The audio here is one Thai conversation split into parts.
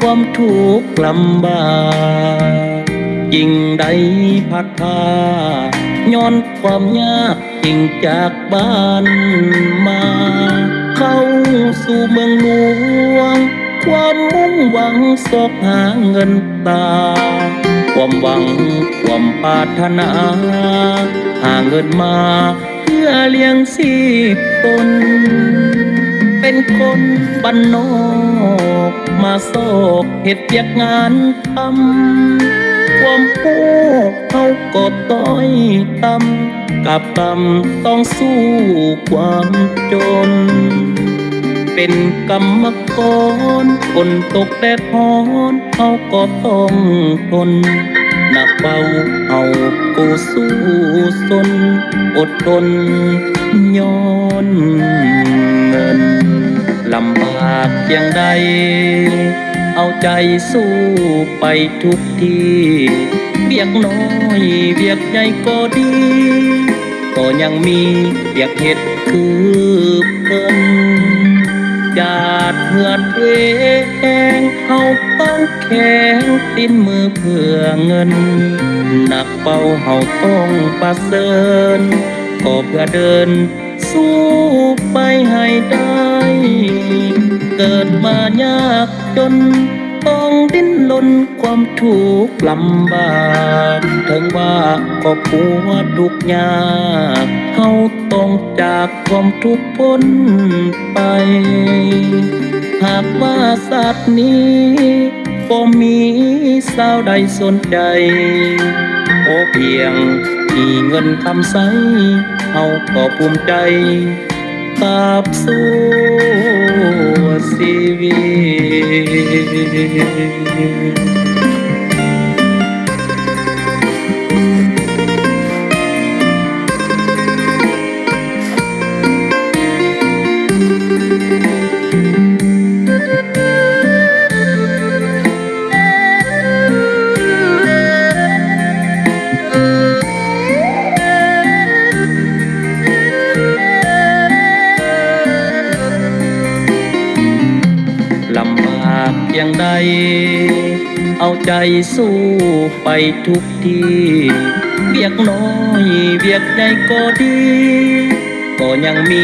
ความทุกข์ลำบากยิ่งได้พัดพาย้อนความยากยิ่งจากบ้านมาเข้าสู่เมืองหลวงความมุ่งหวังสอกหาเงินตาความหวังความปรารถนาหาเงินมาเพื่อเลี้ยงชีพตนเป็นคนบ้านนอกมาโศกเฮ็ดเวียกงานทำความโง่เขาก็ต้อยต่ำกับกรรมต้องสู้ความจนเป็นกรรมกรฝนตกแดดร้อนเขาก็ต้องทนหนักเบาเอากูสู้สนอดทนย้อนเงินลำบากเพียงใดเอาใจสู้ไปทุกที่เบียกน้อยเบียกใหญ่ก็ดีก็ยังมีเบียกเห็ดคือเพิ่นจาดเหือดเองเขาต้องแข็งตินมือเพื่อเงินหนักเบาเขาต้องประเสริญก็เพื่อเดินสู้ไปให้ได้เกิดมายากจนต้องดิ้นรนความทุกข์ลำบากถึงว่าครอบครัวทุกข์ยากเขาต้องจากความทุกข์พ้นไปหากว่าสัตว์นี้บ่มีสาวใดสนใจโอเพียงมีเงินคำใสเขาก็ภูมิใจตราบสู้ชีวิตลำบากอย่างใดเอาใจสู้ไปทุกที่เบียกน้อยเบียกใหญ่ก็ดีก็ยังมี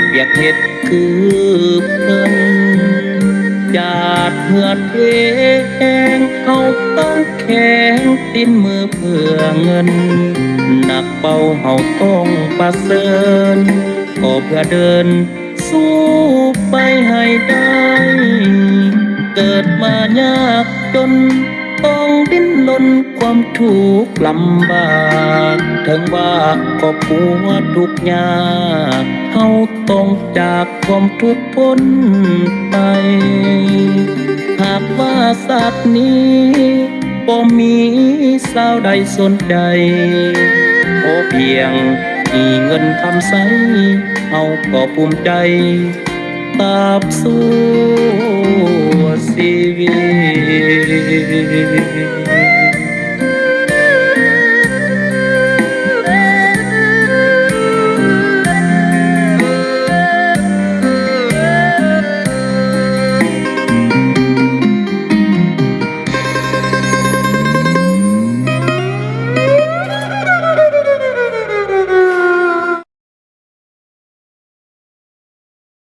เบียกเห็ดคือเพิ่นจาดเหือดเองเขาต้องแข็งตินมือเพื่อเงินหนักเบาเขาต้องประเสริญก็เพื่อเดินสู้ไปให้ได้เกิดมายากจนต้องดิ้นรนความทุกข์ลำบากถึงว่าครอบครัวทุกข์ยากเขาต้องจากความทุกข์พ้นไปหากว่าสัตว์นี้บ่มีสาวใดสนใจโอเพียงมีเงินคำใสเขาก็ภูมิใจตราบสู้ชีวิต